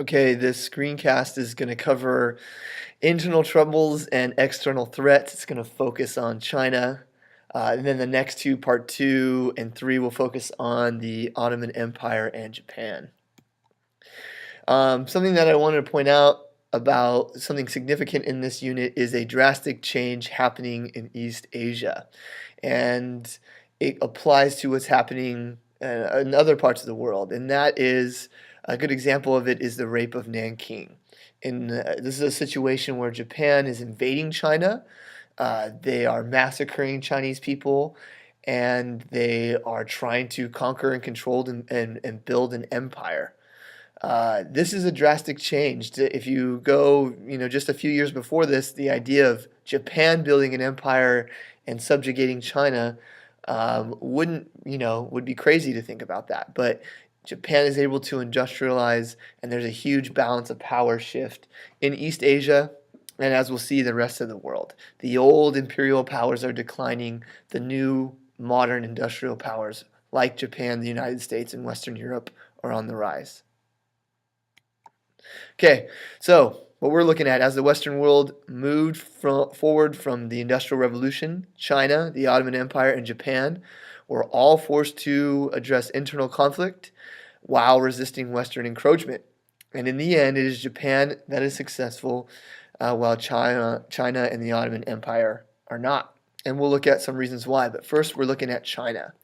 Okay, this screencast is going to cover internal troubles and external threats. It's going to focus on China. And then the next two, part 2 and 3, will focus on the Ottoman Empire and Japan. Something that I wanted to point out about something significant in this unit is a drastic change happening in East Asia. And it applies to what's happening in other parts of the world. And that is a good example of it is the rape of Nanking. This is a situation where Japan is invading China. They are massacring Chinese people, and they are trying to conquer and control and build an empire. This is a drastic change. If you go, just a few years before this, the idea of Japan building an empire and subjugating China would be crazy to think about that. But Japan is able to industrialize, and there's a huge balance of power shift in East Asia, and as we'll see, the rest of the world. The old imperial powers are declining. The new modern industrial powers, like Japan, the United States, and Western Europe, are on the rise. Okay, so what we're looking at as the Western world moved forward from the Industrial Revolution, China, the Ottoman Empire, and Japan were all forced to address internal conflict while resisting Western encroachment. And in the end, it is Japan that is successful, while China and the Ottoman Empire are not. And we'll look at some reasons why. But first, we're looking at China.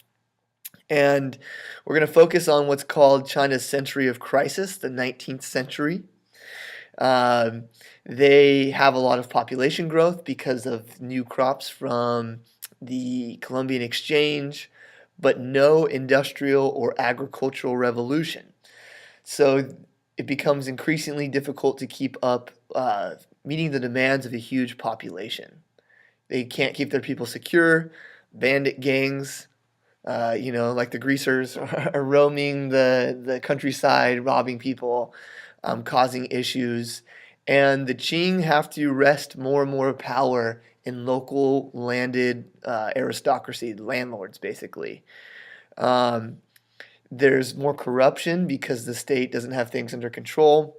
And we're going to focus on what's called China's century of crisis, the 19th century. They have a lot of population growth because of new crops from the Columbian Exchange, but no industrial or agricultural revolution. So it becomes increasingly difficult to keep up meeting the demands of a huge population. They can't keep their people secure. Bandit gangs, like the greasers, are roaming the countryside, robbing people, causing issues. And the Qing have to wrest more and more power in local landed aristocracy, landlords, basically. There's more corruption because the state doesn't have things under control.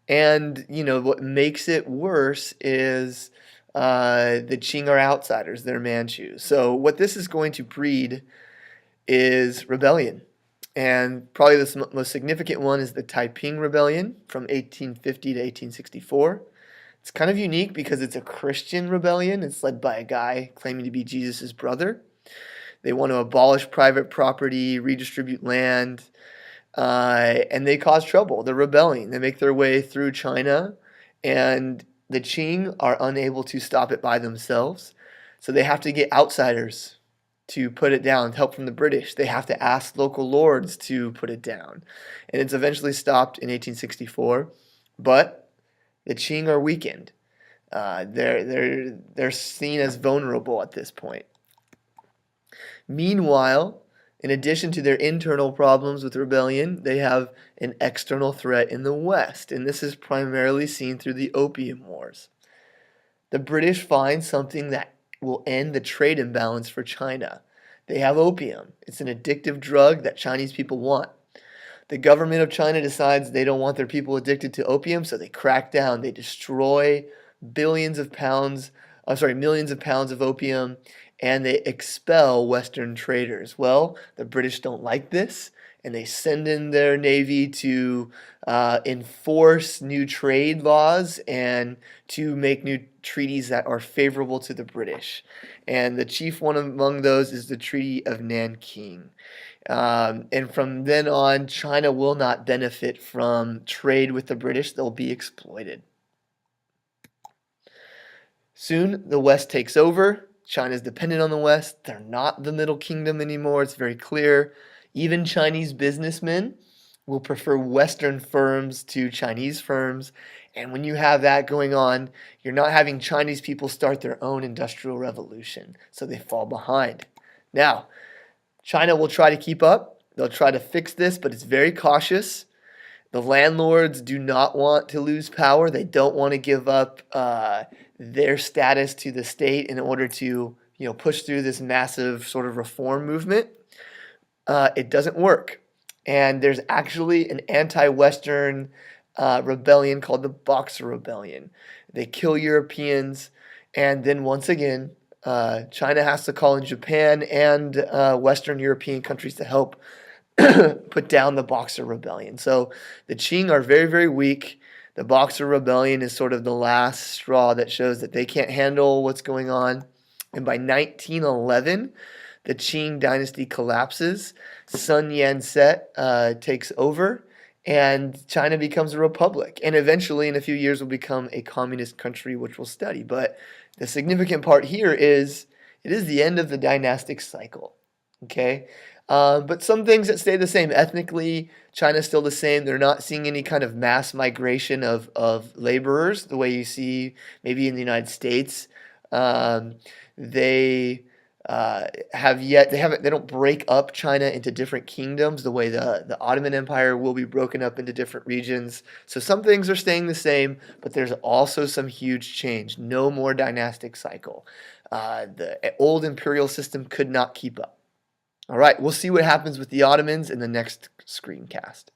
And, what makes it worse is the Qing are outsiders, they're Manchus. So what this is going to breed is rebellion. And probably the most significant one is the Taiping Rebellion from 1850 to 1864. It's kind of unique because it's a Christian rebellion. It's led by a guy claiming to be Jesus' brother. They want to abolish private property, redistribute land, and they cause trouble. They're rebelling. They make their way through China, and the Qing are unable to stop it by themselves. So they have to get outsiders to put it down, help from the British. They have to ask local lords to put it down. And it's eventually stopped in 1864, but the Qing are weakened. They're seen as vulnerable at this point. Meanwhile, in addition to their internal problems with rebellion, they have an external threat in the West, and this is primarily seen through the Opium Wars. The British find something that will end the trade imbalance for China. They have opium. It's an addictive drug that Chinese people want. The government of China decides they don't want their people addicted to opium, so they crack down. They destroy millions of pounds of opium, and they expel Western traders. Well, the British don't like this, and they send in their navy to enforce new trade laws and to make new treaties that are favorable to the British. And the chief one among those is the Treaty of Nanking. And from then on, China will not benefit from trade with the British. They'll be exploited. Soon, the West takes over. China's dependent on the West. They're not the Middle Kingdom anymore. It's very clear. Even Chinese businessmen will prefer Western firms to Chinese firms. And when you have that going on, you're not having Chinese people start their own industrial revolution. So they fall behind. Now, China will try to keep up. They'll try to fix this, but it's very cautious. The landlords do not want to lose power. They don't want to give up their status to the state in order to, push through this massive sort of reform movement. It doesn't work. And there's actually an anti-Western rebellion called the Boxer Rebellion. They kill Europeans, and then once again, China has to call in Japan and Western European countries to help put down the Boxer Rebellion. So the Qing are very, very weak. The Boxer Rebellion is sort of the last straw that shows that they can't handle what's going on. And by 1911, the Qing dynasty collapses. Sun Yat-sen takes over, and China becomes a republic. And eventually, in a few years, will become a communist country, which we'll study. But the significant part here is it is the end of the dynastic cycle. Okay? But some things that stay the same. Ethnically, China's still the same. They're not seeing any kind of mass migration of laborers the way you see maybe in the United States. They they don't break up China into different kingdoms the way the Ottoman Empire will be broken up into different regions. So some things are staying the same, but there's also some huge change. No more dynastic cycle. The old imperial system could not keep up. All right, we'll see what happens with the Ottomans in the next screencast.